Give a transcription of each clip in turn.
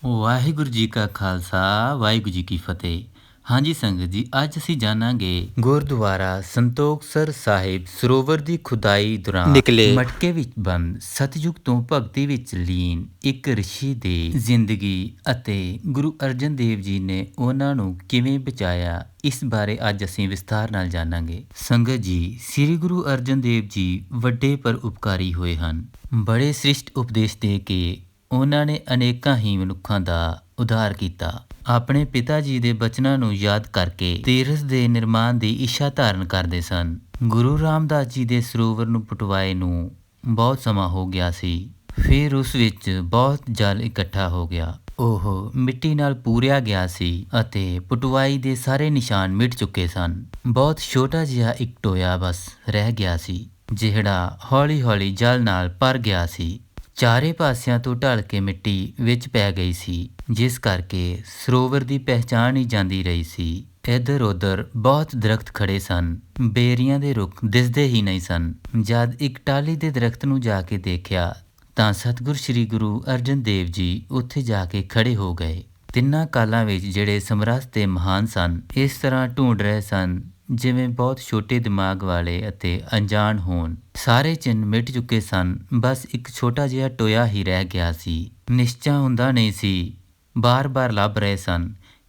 ਵਾਹਿਗੁਰੂ ਜੀ ਕਾ ਖਾਲਸਾ ਵਾਹਿਗੁਰੂ ਜੀ ਕੀ ਫਤਿਹ। ਹਾਂਜੀ ਸੰਗਤ ਜੀ, ਅੱਜ ਅਸੀਂ ਜਾਣਾਂਗੇ ਗੁਰਦੁਆਰਾ ਸੰਤੋਖਸਰ ਸਾਹਿਬ ਸਰੋਵਰ ਦੀ ਖੁਦਾਈ ਦੌਰਾਨ ਨਿਕਲੇ ਮਟਕੇ ਵਿੱਚ ਬੰਦ ਸਤਿਯੁਗ ਤੋਂ ਭਗਤੀ ਵਿੱਚ ਲੀਨ ਇੱਕ ਰਿਸ਼ੀ ਦੀ ਜ਼ਿੰਦਗੀ ਅਤੇ ਗੁਰੂ ਅਰਜਨ ਦੇਵ ਜੀ ਨੇ ਉਹਨਾਂ ਨੂੰ ਕਿਵੇਂ ਬਚਾਇਆ। ਇਸ ਬਾਰੇ ਅੱਜ ਅਸੀਂ ਵਿਸਥਾਰ ਨਾਲ ਜਾਣਾਂਗੇ। ਸੰਗਤ ਜੀ, ਸ੍ਰੀ ਗੁਰੂ ਅਰਜਨ ਦੇਵ ਜੀ ਵੱਡੇ ਪਰ ਉਪਕਾਰੀ ਹੋਏ ਹਨ। ਬੜੇ ਸ੍ਰਿਸ਼ਟ ਉਪਦੇਸ਼ ਦੇ ਕੇ ਉਹਨਾਂ ਨੇ ਅਨੇਕਾਂ ਹੀ ਮਨੁੱਖਾਂ ਦਾ ਉਧਾਰ ਕੀਤਾ। ਆਪਣੇ ਪਿਤਾ ਜੀ ਦੇ ਬਚਨਾਂ ਨੂੰ ਯਾਦ ਕਰਕੇ ਤੀਰਥ ਦੇ ਨਿਰਮਾਣ ਦੀ ਇੱਛਾ ਧਾਰਨ ਕਰਦੇ ਸਨ। ਗੁਰੂ ਰਾਮਦਾਸ ਜੀ ਦੇ ਸਰੋਵਰ ਨੂੰ ਪਟਵਾਏ ਨੂੰ ਬਹੁਤ ਸਮਾਂ ਹੋ ਗਿਆ ਸੀ। ਫਿਰ ਉਸ ਵਿੱਚ ਬਹੁਤ ਜਲ ਇਕੱਠਾ ਹੋ ਗਿਆ। ਉਹ ਮਿੱਟੀ ਨਾਲ ਪੂਰਿਆ ਗਿਆ ਸੀ ਅਤੇ ਪਟਵਾਈ ਦੇ ਸਾਰੇ ਨਿਸ਼ਾਨ ਮਿਟ ਚੁੱਕੇ ਸਨ। ਬਹੁਤ ਛੋਟਾ ਜਿਹਾ ਇੱਕ ਟੋਇਆ ਬਸ ਰਹਿ ਗਿਆ ਸੀ, ਜਿਹੜਾ ਹੌਲੀ ਹੌਲੀ ਜਲ ਨਾਲ ਭਰ ਗਿਆ ਸੀ। ਚਾਰੇ ਪਾਸਿਆਂ ਤੋਂ ਢਲ ਕੇ ਮਿੱਟੀ ਵਿੱਚ ਪੈ ਗਈ ਸੀ, ਜਿਸ ਕਰਕੇ ਸਰੋਵਰ ਦੀ ਪਹਿਚਾਣ ਹੀ ਜਾਂਦੀ ਰਹੀ ਸੀ। ਇੱਧਰ ਉੱਧਰ ਬਹੁਤ ਦਰਖਤ ਖੜੇ ਸਨ, ਬੇਰੀਆਂ ਦੇ ਰੁੱਖ ਦਿਸਦੇ ਹੀ ਨਹੀਂ ਸਨ। ਜਦ ਇੱਕ ਟਾਹਲੀ ਦੇ ਦਰਖਤ ਨੂੰ ਜਾ ਕੇ ਦੇਖਿਆ ਤਾਂ ਸਤਿਗੁਰ ਸ੍ਰੀ ਗੁਰੂ ਅਰਜਨ ਦੇਵ ਜੀ ਉੱਥੇ ਜਾ ਕੇ ਖੜੇ ਹੋ ਗਏ। ਤਿੰਨਾਂ ਕਾਲਾਂ ਵਿੱਚ ਜਿਹੜੇ ਸਮਰੱਥ ਤੇ ਮਹਾਨ ਸਨ, ਇਸ ਤਰ੍ਹਾਂ ਢੂੰਡ ਰਹੇ ਸਨ ਜਿਵੇਂ ਬਹੁਤ ਛੋਟੇ ਦਿਮਾਗ ਵਾਲੇ ਅਤੇ ਅਣਜਾਣ ਹੋਣ। ਸਾਰੇ ਚਿੰਨ੍ਹ ਮਿਟ ਚੁੱਕੇ ਸਨ, ਬਸ ਇੱਕ ਛੋਟਾ ਜਿਹਾ ਟੋਇਆ ਹੀ ਰਹਿ ਗਿਆ ਸੀ। ਨਿਸ਼ਚਾ ਹੁੰਦਾ ਨਹੀਂ ਸੀ, ਬਾਰ-ਬਾਰ ਲੱਭ ਰਹੇ ਸਨ।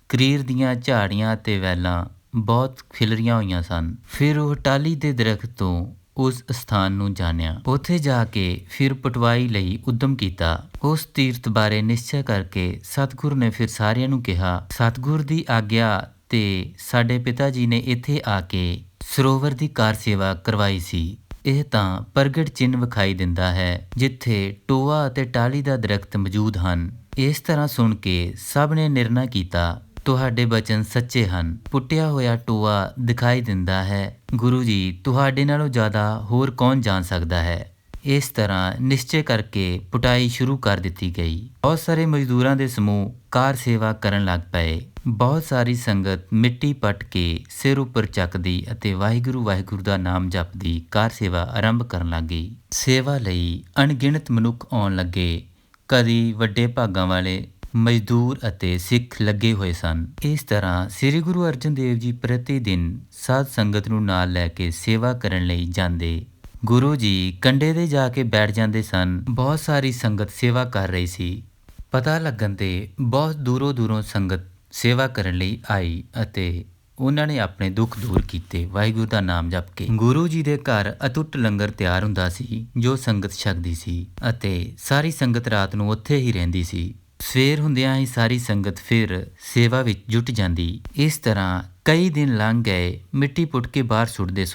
ਕਰੀਰ ਦੀਆਂ ਝਾੜੀਆਂ ਅਤੇ ਵੈਲਾਂ ਬਹੁਤ ਖਿਲਰੀਆਂ ਹੋਈਆਂ ਸਨ। ਫਿਰ ਉਹ ਟਾਹਲੀ ਦੇ ਦਰਖਤ ਤੋਂ ਉਸ ਸਥਾਨ ਨੂੰ ਜਾਣਿਆ। ਉੱਥੇ ਜਾ ਕੇ ਫਿਰ ਪਟਵਾਈ ਲਈ ਉਦਮ ਕੀਤਾ। ਉਸ ਤੀਰਥ ਬਾਰੇ ਨਿਸ਼ਚੈ ਕਰਕੇ ਸਤਿਗੁਰ ਨੇ ਫਿਰ ਸਾਰਿਆਂ ਨੂੰ ਕਿਹਾ, ਸਤਿਗੁਰ ਦੀ ਆਗਿਆ ਤੇ ਸਾਡੇ ਪਿਤਾ ਜੀ ਨੇ ਇੱਥੇ ਆ ਕੇ ਸਰੋਵਰ ਦੀ ਕਾਰ ਸੇਵਾ ਕਰਵਾਈ ਸੀ। ਇਹ ਤਾਂ ਪ੍ਰਗਟ ਚਿੰਨ੍ਹ ਵਿਖਾਈ ਦਿੰਦਾ ਹੈ, ਜਿੱਥੇ ਟੋਆ ਅਤੇ ਟਾਹਲੀ ਦਾ ਦਰਖਤ ਮੌਜੂਦ ਹਨ। ਇਸ ਤਰ੍ਹਾਂ ਸੁਣ ਕੇ ਸਭ ਨੇ ਨਿਰਣਾ ਕੀਤਾ, ਤੁਹਾਡੇ ਬਚਨ ਸੱਚੇ ਹਨ। ਪੁੱਟਿਆ ਹੋਇਆ ਟੋਆ ਦਿਖਾਈ ਦਿੰਦਾ ਹੈ। ਗੁਰੂ ਜੀ, ਤੁਹਾਡੇ ਨਾਲੋਂ ਜ਼ਿਆਦਾ ਹੋਰ ਕੌਣ ਜਾਣ ਸਕਦਾ ਹੈ। ਇਸ ਤਰ੍ਹਾਂ ਨਿਸ਼ਚੈ ਕਰਕੇ ਪੁਟਾਈ ਸ਼ੁਰੂ ਕਰ ਦਿੱਤੀ ਗਈ। ਬਹੁਤ ਸਾਰੇ ਮਜ਼ਦੂਰਾਂ ਦੇ ਸਮੂਹ ਕਾਰ ਸੇਵਾ ਕਰਨ ਲੱਗ ਪਏ। ਬਹੁਤ ਸਾਰੀ ਸੰਗਤ ਮਿੱਟੀ ਪੱਟ ਕੇ ਸਿਰ ਉੱਪਰ ਚੱਕਦੀ ਅਤੇ ਵਾਹਿਗੁਰੂ ਵਾਹਿਗੁਰੂ ਦਾ ਨਾਮ ਜਪਦੀ ਕਾਰ ਸੇਵਾ ਆਰੰਭ ਕਰਨ ਲੱਗ ਗਈ। ਸੇਵਾ ਲਈ ਅਣਗਿਣਤ ਮਨੁੱਖ ਆਉਣ ਲੱਗੇ। ਕਦੀ ਵੱਡੇ ਭਾਗਾਂ ਵਾਲੇ ਮਜ਼ਦੂਰ ਅਤੇ ਸਿੱਖ ਲੱਗੇ ਹੋਏ ਸਨ। ਇਸ ਤਰ੍ਹਾਂ ਸ੍ਰੀ ਗੁਰੂ ਅਰਜਨ ਦੇਵ ਜੀ ਪ੍ਰਤੀ ਦਿਨ ਸਾਧ ਸੰਗਤ ਨੂੰ ਨਾਲ ਲੈ ਕੇ ਸੇਵਾ ਕਰਨ ਲਈ ਜਾਂਦੇ। ਗੁਰੂ ਜੀ ਕੰਢੇ 'ਤੇ ਜਾ ਕੇ ਬੈਠ ਜਾਂਦੇ ਸਨ। ਬਹੁਤ ਸਾਰੀ ਸੰਗਤ ਸੇਵਾ ਕਰ ਰਹੀ ਸੀ। ਪਤਾ ਲੱਗਣ 'ਤੇ ਬਹੁਤ ਦੂਰੋਂ ਦੂਰੋਂ ਸੰਗਤ ਸੇਵਾ ਕਰਨ ਲਈ ਆਈ ਅਤੇ ਉਹਨਾਂ ਨੇ ਆਪਣੇ ਦੁੱਖ ਦੂਰ ਕੀਤੇ ਵਾਹਿਗੁਰੂ ਦਾ ਨਾਮ ਜਪ ਕੇ। ਗੁਰੂ ਜੀ ਦੇ ਘਰ ਅਟੁੱਟ ਲੰਗਰ ਤਿਆਰ ਹੁੰਦਾ ਸੀ, ਜੋ ਸੰਗਤ ਛਕਦੀ ਸੀ ਅਤੇ ਸਾਰੀ ਸੰਗਤ ਰਾਤ ਨੂੰ ਉੱਥੇ ਹੀ ਰਹਿੰਦੀ ਸੀ। ਸਵੇਰ ਹੁੰਦਿਆਂ ਹੀ ਸਾਰੀ ਸੰਗਤ ਫਿਰ ਸੇਵਾ ਵਿੱਚ ਜੁਟ ਜਾਂਦੀ। ਇਸ ਤਰ੍ਹਾਂ ਕਈ ਦਿਨ ਲੰਘ ਗਏ। ਮਿੱਟੀ ਪੁੱਟ ਕੇ ਬਾਹਰ ਸੁੱਟਦੇ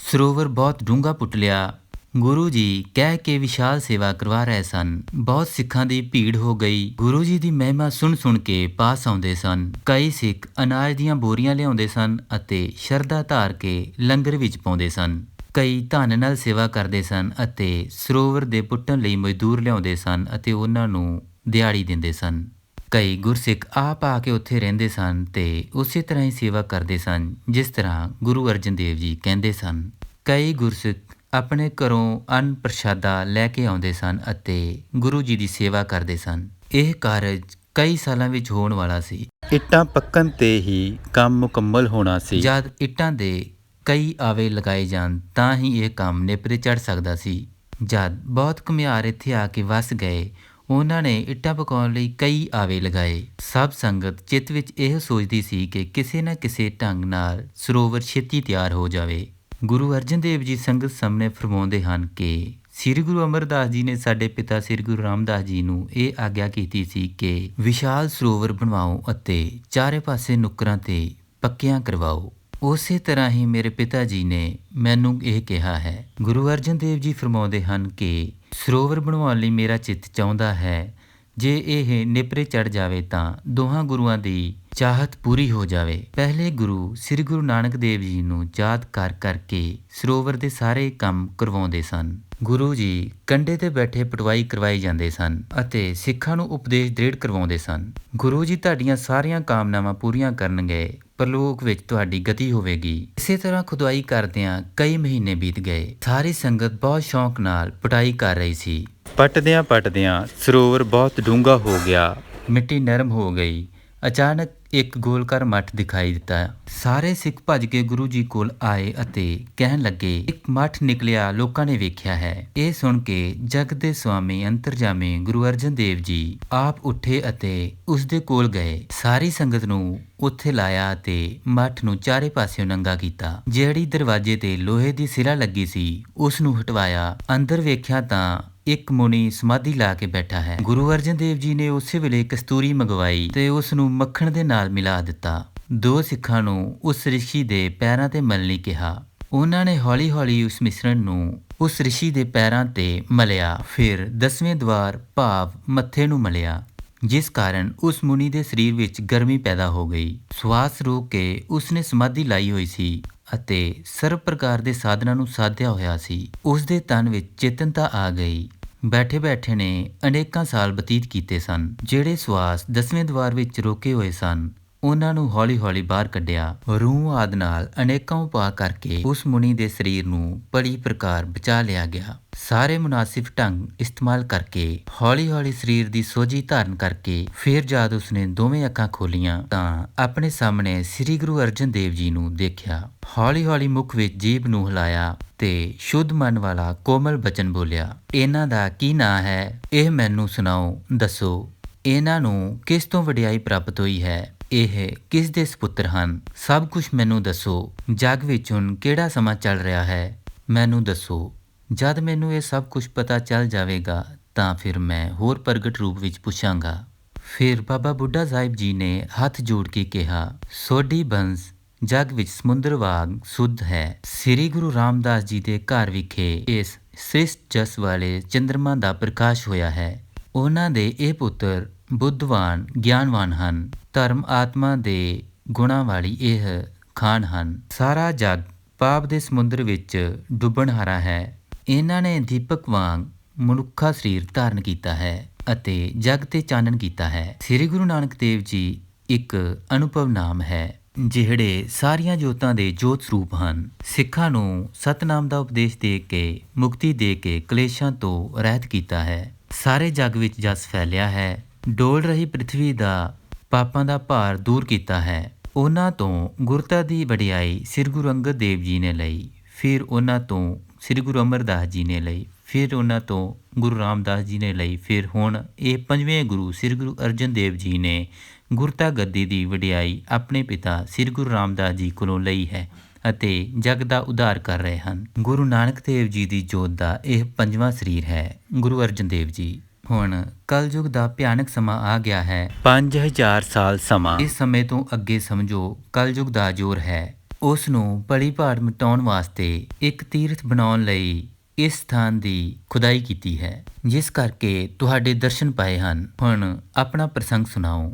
ਸਰੋਵਰ ਬਹੁਤ ਡੂੰਘਾ ਪੁੱਟ ਲਿਆ। ਗੁਰੂ ਜੀ ਕਹਿ ਕੇ ਵਿਸ਼ਾਲ ਸੇਵਾ ਕਰਵਾ ਰਹੇ ਸਨ। ਬਹੁਤ ਸਿੱਖਾਂ ਦੀ ਭੀੜ ਹੋ ਗਈ। ਗੁਰੂ ਜੀ ਦੀ ਮਹਿਮਾ ਸੁਣ ਕੇ ਪਾਸ ਆਉਂਦੇ ਸਨ। ਕਈ ਸਿੱਖ ਅਨਾਜ ਦੀਆਂ ਬੋਰੀਆਂ ਲਿਆਉਂਦੇ ਸਨ ਅਤੇ ਸ਼ਰਧਾ ਧਾਰ ਕੇ ਲੰਗਰ ਵਿੱਚ ਪਾਉਂਦੇ ਸਨ। ਕਈ ਧਨ ਨਾਲ ਸੇਵਾ ਕਰਦੇ ਸਨ ਅਤੇ ਸਰੋਵਰ ਦੇ ਪੁੱਟਣ ਲਈ ਮਜ਼ਦੂਰ ਲਿਆਉਂਦੇ ਸਨ ਅਤੇ ਉਹਨਾਂ ਨੂੰ ਦਿਹਾੜੀ ਦਿੰਦੇ ਸਨ। ਕਈ ਗੁਰਸਿੱਖ ਆਪ ਆ ਕੇ ਉੱਥੇ ਰਹਿੰਦੇ ਸਨ ਤੇ ਉਸੇ ਤਰ੍ਹਾਂ ਹੀ ਸੇਵਾ ਕਰਦੇ ਸਨ, ਜਿਸ ਤਰ੍ਹਾਂ ਗੁਰੂ ਅਰਜਨ ਦੇਵ ਜੀ ਕਹਿੰਦੇ ਸਨ। ਕਈ ਗੁਰਸਿੱਖ ਆਪਣੇ ਘਰੋਂ ਅੰਨ ਪ੍ਰਸ਼ਾਦਾ ਲੈ ਕੇ ਆਉਂਦੇ ਸਨ ਅਤੇ ਗੁਰੂ ਜੀ ਦੀ ਸੇਵਾ ਕਰਦੇ ਸਨ। ਇਹ ਕਾਰਜ ਕਈ ਸਾਲਾਂ ਵਿੱਚ ਹੋਣ ਵਾਲਾ ਸੀ। ਇੱਟਾਂ ਪੱਕਣ ਤੇ ਹੀ ਕੰਮ ਮੁਕੰਮਲ ਹੋਣਾ ਸੀ। ਜਦ ਇੱਟਾਂ ਦੇ ਕਈ ਆਵੇ ਲਗਾਏ ਜਾਣ ਤਾਂ ਹੀ ਇਹ ਕੰਮ ਨੇਪਰੇ ਚੜ੍ਹ ਸਕਦਾ ਸੀ। ਜਦ ਬਹੁਤ ਘੁਮਿਆਰ ਇੱਥੇ ਆ ਕੇ ਵਸ ਗਏ, ਉਹਨਾਂ ਨੇ ਇੱਟਾਂ ਪਕਾਉਣ ਲਈ ਕਈ ਆਵੇ ਲਗਾਏ। ਸਭ ਸੰਗਤ ਚਿੱਤ ਵਿੱਚ ਇਹ ਸੋਚਦੀ ਸੀ ਕਿ ਕਿਸੇ ਨਾ ਕਿਸੇ ਢੰਗ ਨਾਲ ਸਰੋਵਰ ਛੇਤੀ ਤਿਆਰ ਹੋ ਜਾਵੇ। ਗੁਰੂ ਅਰਜਨ ਦੇਵ ਜੀ ਸੰਗਤ ਸਾਹਮਣੇ ਫਰਮਾਉਂਦੇ ਹਨ ਕਿ ਸ੍ਰੀ ਗੁਰੂ ਅਮਰਦਾਸ ਜੀ ਨੇ ਸਾਡੇ ਪਿਤਾ ਸ੍ਰੀ ਗੁਰੂ ਰਾਮਦਾਸ ਜੀ ਨੂੰ ਇਹ ਆਗਿਆ ਕੀਤੀ ਸੀ ਕਿ ਵਿਸ਼ਾਲ ਸਰੋਵਰ ਬਣਵਾਓ ਅਤੇ ਚਾਰੇ ਪਾਸੇ ਨੁੱਕਰਾਂ ਤੇ ਪੱਕਿਆਂ ਕਰਵਾਓ। ਉਸੇ ਤਰ੍ਹਾਂ ਹੀ ਮੇਰੇ ਪਿਤਾ ਜੀ ਨੇ ਮੈਨੂੰ ਇਹ ਕਿਹਾ ਹੈ। ਗੁਰੂ ਅਰਜਨ ਦੇਵ ਜੀ ਫਰਮਾਉਂਦੇ ਹਨ ਕਿ ਸਰੋਵਰ ਬਣਵਾਉਣ ਲਈ ਮੇਰਾ ਚਿੱਤ ਚਾਹੁੰਦਾ ਹੈ, ਜੇ ਇਹ ਨੇਪਰੇ ਚੜ੍ਹ ਜਾਵੇ ਤਾਂ ਦੋਹਾਂ ਗੁਰੂਆਂ ਦੀ ਚਾਹਤ ਪੂਰੀ ਹੋ ਜਾਵੇ। ਪਹਿਲੇ ਗੁਰੂ ਸ੍ਰੀ ਗੁਰੂ ਨਾਨਕ ਦੇਵ ਜੀ ਨੂੰ ਯਾਦ ਕਰ ਕਰਕੇ ਸਰੋਵਰ ਦੇ ਸਾਰੇ ਕੰਮ ਕਰਵਾਉਂਦੇ ਸਨ। ਗੁਰੂ ਜੀ ਕੰਢੇ 'ਤੇ ਬੈਠੇ ਪਟਵਾਈ ਕਰਵਾਈ ਜਾਂਦੇ ਸਨ ਅਤੇ ਸਿੱਖਾਂ ਨੂੰ ਉਪਦੇਸ਼ ਦ੍ਰਿੜ ਕਰਵਾਉਂਦੇ ਸਨ। ਗੁਰੂ ਜੀ ਤੁਹਾਡੀਆਂ ਸਾਰੀਆਂ ਕਾਮਨਾਵਾਂ ਪੂਰੀਆਂ ਕਰਨਗੇ, ਪਰਲੋਕ ਵਿੱਚ ਤੁਹਾਡੀ ਗਤੀ ਹੋਵੇਗੀ। ਇਸੇ ਤਰ੍ਹਾਂ ਖੁਦਾਈ ਕਰਦਿਆਂ ਕਈ ਮਹੀਨੇ ਬੀਤ ਗਏ। ਸਾਰੀ ਸੰਗਤ ਬਹੁਤ ਸ਼ੌਂਕ ਨਾਲ ਪਟਾਈ ਕਰ ਰਹੀ ਸੀ। ਪਟਦਿਆਂ ਸਰੋਵਰ ਬਹੁਤ ਡੂੰਘਾ ਹੋ ਗਿਆ। ਮਿੱਟੀ ਨਰਮ ਹੋ ਗਈ। ਅਚਾਨਕ ਇੱਕ ਗੋਲਕਾਰ ਮੱਠ ਦਿਖਾਈ ਦਿੱਤਾ। ਸਾਰੇ ਸਿੱਖ ਭੱਜ ਕੇ ਗੁਰੂ ਜੀ ਕੋਲ ਆਏ ਅਤੇ ਕਹਿਣ ਲੱਗੇ, ਇੱਕ ਮੱਠ ਨਿਕਲਿਆ, ਲੋਕਾਂ ਨੇ ਵੇਖਿਆ ਹੈ। ਇਹ ਸੁਣ ਕੇ ਜਗਤ ਦੇ ਸਵਾਮੀ ਅੰਤਰਜਾਮੀ ਗੁਰੂ ਅਰਜਨ ਦੇਵ ਜੀ ਆਪ ਉੱਠੇ ਅਤੇ ਉਸ ਦੇ ਕੋਲ ਗਏ। ਸਾਰੀ ਸੰਗਤ ਨੂੰ ਉੱਥੇ ਲਾਇਆ ਅਤੇ ਮੱਠ ਨੂੰ ਚਾਰੇ ਪਾਸਿਓਂ ਨੰਗਾ ਕੀਤਾ। ਜਿਹੜੀ ਦਰਵਾਜ਼ੇ ਤੇ ਲੋਹੇ ਦੀ ਸਿਰਾ ਲੱਗੀ ਸੀ ਉਸ ਨੂੰ ਹਟਵਾਇਆ। ਅੰਦਰ ਵੇਖਿਆ ਤਾਂ ਇੱਕ ਮੁਨੀ ਸਮਾਧੀ ਲਾ ਕੇ ਬੈਠਾ ਹੈ। ਗੁਰੂ ਅਰਜਨ ਦੇਵ ਜੀ ਨੇ ਉਸੇ ਵੇਲੇ ਕਸਤੂਰੀ ਮੰਗਵਾਈ ਤੇ ਉਸ ਨੂੰ ਮੱਖਣ ਦੇ ਨਾਲ ਮਿਲਾ ਦਿੱਤਾ। ਦੋ ਸਿੱਖਾਂ ਨੂੰ ਉਸ ਰਿਸ਼ੀ ਦੇ ਪੈਰਾਂ ਤੇ ਮਲਣ ਲਈ ਕਿਹਾ। ਉਹਨਾਂ ਨੇ ਹੌਲੀ ਹੌਲੀ ਉਸ ਮਿਸ਼ਰਣ ਨੂੰ ਉਸ ਰਿਸ਼ੀ ਦੇ ਪੈਰਾਂ ਤੇ ਮਲਿਆ, ਫਿਰ 10ਵੇਂ ਦਵਾਰ ਭਾਵ ਮੱਥੇ ਨੂੰ ਮਲਿਆ, ਜਿਸ ਕਾਰਨ ਉਸ ਮੁਨੀ ਦੇ ਸਰੀਰ ਵਿੱਚ ਗਰਮੀ ਪੈਦਾ ਹੋ ਗਈ। ਸਵਾਸ ਰੋਕ ਕੇ ਉਸਨੇ ਸਮਾਧੀ ਲਾਈ ਹੋਈ ਸੀ ਅਤੇ ਸਰਬ ਪ੍ਰਕਾਰ ਦੇ ਸਾਧਨਾਂ ਨੂੰ ਸਾਧਿਆ ਹੋਇਆ ਸੀ। ਉਸ ਦੇ ਤਨ ਵਿੱਚ ਚੇਤਨਤਾ ਆ ਗਈ। ਬੈਠੇ ਬੈਠੇ ਨੇ ਅਨੇਕਾਂ ਸਾਲ ਬਤੀਤ ਕੀਤੇ ਸਨ। ਜਿਹੜੇ ਸਵਾਸ 10ਵੇਂ ਦਵਾਰ ਵਿੱਚ ਰੋਕੇ ਹੋਏ ਸਨ ਉਹਨਾਂ ਨੂੰ ਹੌਲੀ ਹੌਲੀ ਬਾਹਰ ਕੱਢਿਆ। ਰੂਹ ਆਦਿ ਨਾਲ ਅਨੇਕਾਂ ਉਪਾਅ ਕਰਕੇ ਉਸ ਮੁਨੀ ਦੇ ਸਰੀਰ ਨੂੰ ਬੜੀ ਪ੍ਰਕਾਰ ਬਚਾ ਲਿਆ ਗਿਆ। ਸਾਰੇ ਮੁਨਾਸਿਬ ਢੰਗ ਇਸਤੇਮਾਲ ਕਰਕੇ ਹੌਲੀ ਹੌਲੀ ਸਰੀਰ ਦੀ ਸੋਝੀ ਧਾਰਨ ਕਰਕੇ ਫਿਰ ਜਦ ਉਸਨੇ ਦੋਵੇਂ ਅੱਖਾਂ ਖੋਲੀਆਂ ਤਾਂ ਆਪਣੇ ਸਾਹਮਣੇ ਸ੍ਰੀ ਗੁਰੂ ਅਰਜਨ ਦੇਵ ਜੀ ਨੂੰ ਦੇਖਿਆ। ਹੌਲੀ ਹੌਲੀ ਮੁਖ ਵਿੱਚ ਜੀਭ ਨੂੰ ਹਿਲਾਇਆ ਤੇ ਸ਼ੁੱਧ ਮਨ ਵਾਲਾ ਕੋਮਲ ਬਚਨ ਬੋਲਿਆ, ਇਹਨਾਂ ਦਾ ਕੀ ਨਾਂ ਹੈ? ਇਹ ਮੈਨੂੰ ਸੁਣਾਓ, ਦੱਸੋ। ਇਹਨਾਂ ਨੂੰ ਕਿਸ ਤੋਂ ਵਡਿਆਈ ਪ੍ਰਾਪਤ ਹੋਈ ਹੈ? ਇਹ ਕਿਸ ਦੇ ਸਪੁੱਤਰ ਹਨ? ਸਭ ਕੁਝ ਮੈਨੂੰ ਦੱਸੋ। ਜੱਗ ਵਿੱਚ ਹੁਣ ਕਿਹੜਾ ਸਮਾਂ ਚੱਲ ਰਿਹਾ ਹੈ, ਮੈਨੂੰ ਦੱਸੋ। ਜਦ ਮੈਨੂੰ ਇਹ ਸਭ ਕੁਝ ਪਤਾ ਚੱਲ ਜਾਵੇਗਾ ਤਾਂ ਫਿਰ ਮੈਂ ਹੋਰ ਪ੍ਰਗਟ ਰੂਪ ਵਿੱਚ ਪੁੱਛਾਂਗਾ। ਫਿਰ ਬਾਬਾ ਬੁੱਢਾ ਸਾਹਿਬ ਜੀ ਨੇ ਹੱਥ ਜੋੜ ਕੇ ਕਿਹਾ, ਸੋਢੀ ਬੰਸ ਜੱਗ ਵਿੱਚ ਸਮੁੰਦਰ ਵਾਂਗ ਸੁੱਧ ਹੈ। ਸ੍ਰੀ ਗੁਰੂ ਰਾਮਦਾਸ ਜੀ ਦੇ ਘਰ ਵਿਖੇ ਇਸ ਸ੍ਰਿਸ਼ਟ ਜਸ ਵਾਲੇ ਚੰਦਰਮਾ ਦਾ ਪ੍ਰਕਾਸ਼ ਹੋਇਆ ਹੈ। ਉਹਨਾਂ ਦੇ ਇਹ ਪੁੱਤਰ ਬੁੱਧਵਾਨ ਗਿਆਨਵਾਨ ਹਨ। ਧਰਮ ਆਤਮਾ ਦੇ ਗੁਣਾਂ ਵਾਲੀ ਇਹ ਖਾਨ ਹਨ। ਸਾਰਾ ਜੱਗ ਪਾਪ ਦੇ ਸਮੁੰਦਰ ਵਿੱਚ ਡੁੱਬਣਹਾਰਾ ਹੈ। ਇਹਨਾਂ ਨੇ ਦੀਪਕ ਵਾਂਗ ਮਨੁੱਖਾ ਸਰੀਰ ਧਾਰਨ ਕੀਤਾ ਹੈ ਅਤੇ ਜੱਗ ਤੇ ਚਾਨਣ ਕੀਤਾ ਹੈ। ਸ੍ਰੀ ਗੁਰੂ ਨਾਨਕ ਦੇਵ ਜੀ ਇੱਕ ਅਨੁਭਵ ਨਾਮ ਹੈ, ਜਿਹੜੇ ਸਾਰੀਆਂ ਜੋਤਾਂ ਦੇ ਜੋਤ ਸਰੂਪ ਹਨ। ਸਿੱਖਾਂ ਨੂੰ ਸਤਨਾਮ ਦਾ ਉਪਦੇਸ਼ ਦੇ ਕੇ ਮੁਕਤੀ ਦੇ ਕੇ ਕਲੇਸ਼ਾਂ ਤੋਂ ਰਹਿਤ ਕੀਤਾ ਹੈ। ਸਾਰੇ ਜੱਗ ਵਿੱਚ ਜਸ ਫੈਲਿਆ ਹੈ। ਡੋਲ ਰਹੀ ਪ੍ਰਿਥਵੀ ਦਾ ਪਾਪਾਂ ਦਾ ਭਾਰ ਦੂਰ ਕੀਤਾ ਹੈ। ਉਹਨਾਂ ਤੋਂ ਗੁਰਤਾ ਦੀ ਵਡਿਆਈ ਸ੍ਰੀ ਗੁਰੂ ਅੰਗਦ ਦੇਵ ਜੀ ਨੇ ਲਈ, ਫਿਰ ਉਹਨਾਂ ਤੋਂ ਸ੍ਰੀ ਗੁਰੂ ਅਮਰਦਾਸ ਜੀ ਨੇ ਲਈ, ਫਿਰ ਉਹਨਾਂ ਤੋਂ ਗੁਰੂ ਰਾਮਦਾਸ ਜੀ ਨੇ ਲਈ, ਫਿਰ ਹੁਣ ਇਹ 5ਵੇਂ ਗੁਰੂ ਸ੍ਰੀ ਗੁਰੂ ਅਰਜਨ ਦੇਵ ਜੀ ਨੇ ਗੁਰਤਾ ਗੱਦੀ ਦੀ ਵਡਿਆਈ ਆਪਣੇ ਪਿਤਾ ਸ੍ਰੀ ਗੁਰੂ ਰਾਮਦਾਸ ਜੀ ਕੋਲੋਂ ਲਈ ਹੈ ਅਤੇ ਜਗ ਦਾ ਉਧਾਰ ਕਰ ਰਹੇ ਹਨ। ਗੁਰੂ ਨਾਨਕ ਦੇਵ ਜੀ ਦੀ ਜੋਤ ਦਾ ਇਹ 5ਵਾਂ ਸਰੀਰ ਹੈ, ਗੁਰੂ ਅਰਜਨ ਦੇਵ ਜੀ। ਹੁਣ ਕਲਯੁਗ ਦਾ ਭਿਆਨਕ ਸਮਾਂ ਆ ਗਿਆ ਹੈ। 5000 ਸਾਲ ਸਮਾਂ। ਇਸ ਸਮੇਂ ਤੋਂ ਅੱਗੇ ਸਮਝੋ ਕਲਯੁਗ ਦਾ ਜ਼ੋਰ ਹੈ। ਉਸ ਨੂੰ ਭਲੀ ਭਾੜ ਮਿਟਾਉਣ ਵਾਸਤੇ ਇੱਕ ਤੀਰਥ ਬਣਾਉਣ ਲਈ ਇਸ ਸਥਾਨ ਦੀ ਖੁਦਾਈ ਕੀਤੀ ਹੈ, ਜਿਸ ਕਰਕੇ ਤੁਹਾਡੇ ਦਰਸ਼ਨ ਪਾਏ ਹਨ। ਹੁਣ ਆਪਣਾ ਪ੍ਰਸੰਗ ਸੁਣਾਓ।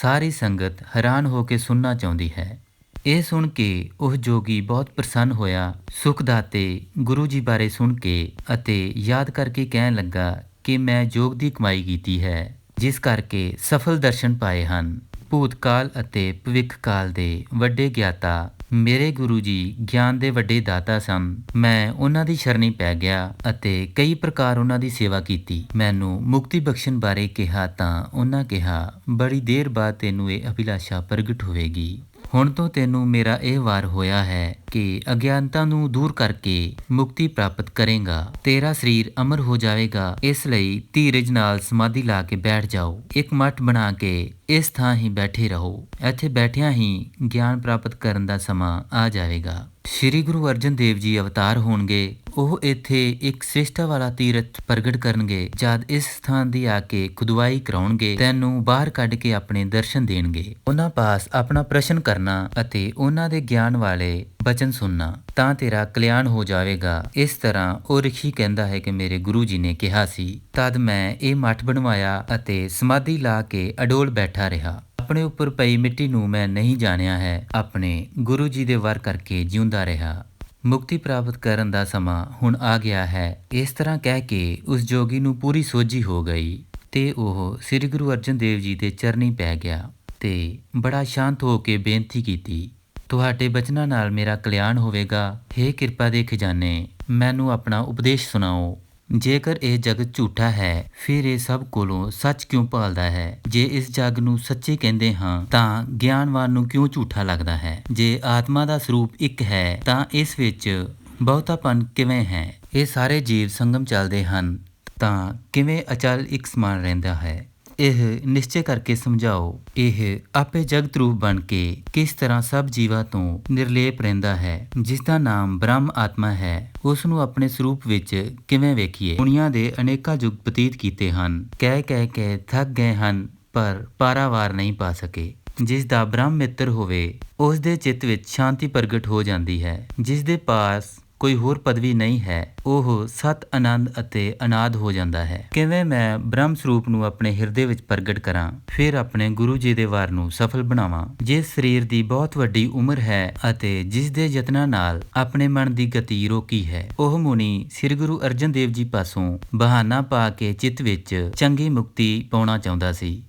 ਸਾਰੀ ਸੰਗਤ ਹੈਰਾਨ ਹੋ ਕੇ ਸੁਣਨਾ ਚਾਹੁੰਦੀ ਹੈ। ਇਹ ਸੁਣ ਕੇ ਉਹ ਜੋਗੀ ਬਹੁਤ ਪ੍ਰਸੰਨ ਹੋਇਆ। ਸੁਖਦਾਤੇ ਗੁਰੂ ਜੀ ਬਾਰੇ ਸੁਣ ਕੇ ਅਤੇ ਯਾਦ ਕਰਕੇ ਕਹਿਣ ਲੱਗਾ ਕਿ ਮੈਂ ਯੋਗ ਦੀ ਕਮਾਈ ਕੀਤੀ ਹੈ, ਜਿਸ ਕਰਕੇ ਸਫਲ ਦਰਸ਼ਨ ਪਾਏ ਹਨ। ਭੂਤਕਾਲ ਅਤੇ ਭਵਿੱਖ ਕਾਲ ਦੇ ਵੱਡੇ ਗਿਆਤਾ ਮੇਰੇ ਗੁਰੂ ਜੀ ਗਿਆਨ ਦੇ ਵੱਡੇ ਦਾਤਾ ਸਨ। ਮੈਂ ਉਹਨਾਂ ਦੀ ਸ਼ਰਣੀ ਪੈ ਗਿਆ ਅਤੇ ਕਈ ਪ੍ਰਕਾਰ ਉਹਨਾਂ ਦੀ ਸੇਵਾ ਕੀਤੀ। ਮੈਨੂੰ ਮੁਕਤੀ ਬਖਸ਼ਣ ਬਾਰੇ ਕਿਹਾ ਤਾਂ ਉਹਨਾਂ ਕਿਹਾ, ਬੜੀ ਦੇਰ ਬਾਅਦ ਤੈਨੂੰ ਇਹ ਅਭਿਲਾਸ਼ਾ ਪ੍ਰਗਟ ਹੋਵੇਗੀ। ਹੁਣ ਤੋਂ ਤੈਨੂੰ ਮੇਰਾ ਇਹ ਵਾਰ ਹੋਇਆ ਹੈ ਕਿ ਅਗਿਆਨਤਾ ਨੂੰ ਦੂਰ ਕਰਕੇ ਮੁਕਤੀ ਪ੍ਰਾਪਤ ਕਰੇਗਾ। ਤੇਰਾ ਸਰੀਰ ਅਮਰ ਹੋ ਜਾਵੇਗਾ। ਇਸ ਲਈ ਧੀਰਜ ਨਾਲ ਸਮਾਧੀ ਲਾ ਕੇ ਬੈਠ ਜਾਓ। ਇੱਕ ਮੱਠ ਬਣਾ ਕੇ ਇਸ ਥਾਂ ਹੀ ਬੈਠੇ ਰਹੋ। ਇੱਥੇ ਬੈਠਿਆਂ ਹੀ ਗਿਆਨ ਪ੍ਰਾਪਤ ਕਰਨ ਦਾ ਸਮਾਂ ਆ ਜਾਵੇਗਾ। ਸ਼੍ਰੀ ਗੁਰੂ ਅਰਜਨ ਦੇਵ ਜੀ ਅਵਤਾਰ ਹੋਣਗੇ। ਉਹ ਇੱਥੇ ਇੱਕ ਸ੍ਰਿਸ਼ਟਾ ਵਾਲਾ ਤੀਰਥ ਪ੍ਰਗਟ ਕਰਨਗੇ। ਜਦ ਇਸ ਸਥਾਨ ਦੀ ਆ ਕੇ ਖੁਦਵਾਈ ਕਰਾਉਣਗੇ, ਤੈਨੂੰ ਬਾਹਰ ਕੱਢ ਕੇ ਆਪਣੇ ਦਰਸ਼ਨ ਦੇਣਗੇ। ਉਹਨਾਂ ਪਾਸ ਆਪਣਾ ਪ੍ਰਸ਼ਨ ਕਰਨਾ ਅਤੇ ਉਹਨਾਂ ਦੇ ਗਿਆਨ ਵਾਲੇ ਬਚਨ ਸੁਣਨਾ, ਤਾਂ ਤੇਰਾ ਕਲਿਆਣ ਹੋ ਜਾਵੇਗਾ। ਇਸ ਤਰ੍ਹਾਂ ਉਹ ਰਿਸ਼ੀ ਕਹਿੰਦਾ ਹੈ ਕਿ ਮੇਰੇ ਗੁਰੂ ਜੀ ਨੇ ਕਿਹਾ ਸੀ। ਤਦ ਮੈਂ ਇਹ ਮੱਠ ਬਣਵਾਇਆ ਅਤੇ ਸਮਾਧੀ ਲਾ ਕੇ ਅਡੋਲ ਬੈਠਾ ਰਿਹਾ। ਆਪਣੇ ਉੱਪਰ ਪਈ ਮਿੱਟੀ ਨੂੰ ਮੈਂ ਨਹੀਂ ਜਾਣਿਆ ਹੈ। ਆਪਣੇ ਗੁਰੂ ਜੀ ਦੇ ਵਰ ਕਰਕੇ ਜਿਉਂਦਾ ਰਿਹਾ। ਮੁਕਤੀ ਪ੍ਰਾਪਤ ਕਰਨ ਦਾ ਸਮਾਂ ਹੁਣ ਆ ਗਿਆ ਹੈ। ਇਸ ਤਰ੍ਹਾਂ ਕਹਿ ਕੇ ਉਸ ਜੋਗੀ ਨੂੰ ਪੂਰੀ ਸੋਝੀ ਹੋ ਗਈ ਤੇ ਉਹ ਸ੍ਰੀ ਗੁਰੂ ਅਰਜਨ ਦੇਵ ਜੀ ਦੇ ਚਰਨੀ ਪੈ ਗਿਆ ਤੇ ਬੜਾ ਸ਼ਾਂਤ ਹੋ ਕੇ ਬੇਨਤੀ ਕੀਤੀ, ਤੁਹਾਡੇ ਬਚਨਾਂ ਨਾਲ ਮੇਰਾ ਕਲਿਆਣ ਹੋਵੇਗਾ। ਹੇ ਕਿਰਪਾ ਦੇ ਖਜ਼ਾਨੇ, ਮੈਨੂੰ ਆਪਣਾ ਉਪਦੇਸ਼ ਸੁਣਾਓ। ਜੇਕਰ ਇਹ ਜਗਤ ਝੂਠਾ ਹੈ, ਫਿਰ ਇਹ ਸਭ ਕੋਲੋਂ ਸੱਚ ਕਿਉਂ ਭਾਲਦਾ ਹੈ? ਜੇ ਇਸ ਜੱਗ ਨੂੰ ਸੱਚੇ ਕਹਿੰਦੇ ਹਾਂ ਤਾਂ ਗਿਆਨਵਾਨ ਨੂੰ ਕਿਉਂ ਝੂਠਾ ਲੱਗਦਾ ਹੈ? ਜੇ ਆਤਮਾ ਦਾ ਸਰੂਪ ਇੱਕ ਹੈ ਤਾਂ ਇਸ ਵਿੱਚ ਬਹੁਤਾਪਨ ਕਿਵੇਂ ਹੈ? ਇਹ ਸਾਰੇ ਜੀਵ ਸੰਗਮ ਚੱਲਦੇ ਹਨ ਤਾਂ ਕਿਵੇਂ ਅਚਲ ਇੱਕ ਸਮਾਨ ਰਹਿੰਦਾ ਹੈ? ਇਹ ਨਿਸ਼ਚੈ ਕਰਕੇ ਸਮਝਾਓ। ਇਹ ਆਪੇ ਜਗਤ ਰੂਪ ਬਣ ਕੇ ਕਿਸ ਤਰ੍ਹਾਂ ਸਭ ਜੀਵਾਂ ਤੋਂ ਨਿਰਲੇਪ ਰਹਿੰਦਾ ਹੈ? ਜਿਸ ਦਾ ਨਾਮ ਬ੍ਰਹਮ ਆਤਮਾ ਹੈ, ਉਸ ਨੂੰ ਆਪਣੇ ਸਰੂਪ ਵਿੱਚ ਕਿਵੇਂ ਵੇਖੀਏ? ਦੁਨੀਆਂ ਦੇ ਅਨੇਕਾਂ ਯੁੱਗ ਬਤੀਤ ਕੀਤੇ ਹਨ, ਕਹਿ ਕੇ ਥੱਕ ਗਏ ਹਨ, ਪਰ ਪਾਰਾਵਾਰ ਨਹੀਂ ਪਾ ਸਕੇ। ਜਿਸ ਦਾ ਬ੍ਰਹਮ ਮਿੱਤਰ ਹੋਵੇ, ਉਸ ਦੇ ਚਿੱਤ ਵਿੱਚ ਸ਼ਾਂਤੀ ਪ੍ਰਗਟ ਹੋ ਜਾਂਦੀ ਹੈ। ਜਿਸ ਦੇ ਪਾਸ ਕੋਈ ਹੋਰ ਪਦਵੀ ਨਹੀਂ ਹੈ, ਉਹ ਸਤ ਆਨੰਦ ਅਤੇ ਅਨਾਦ ਹੋ ਜਾਂਦਾ ਹੈ। ਕਿਵੇਂ ਮੈਂ ਬ੍ਰਹਮ ਸਰੂਪ ਨੂੰ ਆਪਣੇ ਹਿਰਦੇ ਵਿੱਚ ਪ੍ਰਗਟ ਕਰਾਂ, ਫਿਰ ਆਪਣੇ ਗੁਰੂ ਜੀ ਦੇ ਵਾਰ ਨੂੰ ਸਫਲ ਬਣਾਵਾਂ? ਜਿਸ ਸਰੀਰ ਦੀ ਬਹੁਤ ਵੱਡੀ ਉਮਰ ਹੈ ਅਤੇ ਜਿਸ ਦੇ ਯਤਨਾਂ ਨਾਲ ਆਪਣੇ ਮਨ ਦੀ ਗਤੀ ਰੋਕੀ ਹੈ, ਉਹ ਮੁਨੀ ਸ੍ਰੀ ਗੁਰੂ ਅਰਜਨ ਦੇਵ ਜੀ ਪਾਸੋਂ ਬਹਾਨਾ ਪਾ ਕੇ ਚਿੱਤ ਵਿੱਚ ਚੰਗੀ ਮੁਕਤੀ ਪਾਉਣਾ ਚਾਹੁੰਦਾ ਸੀ।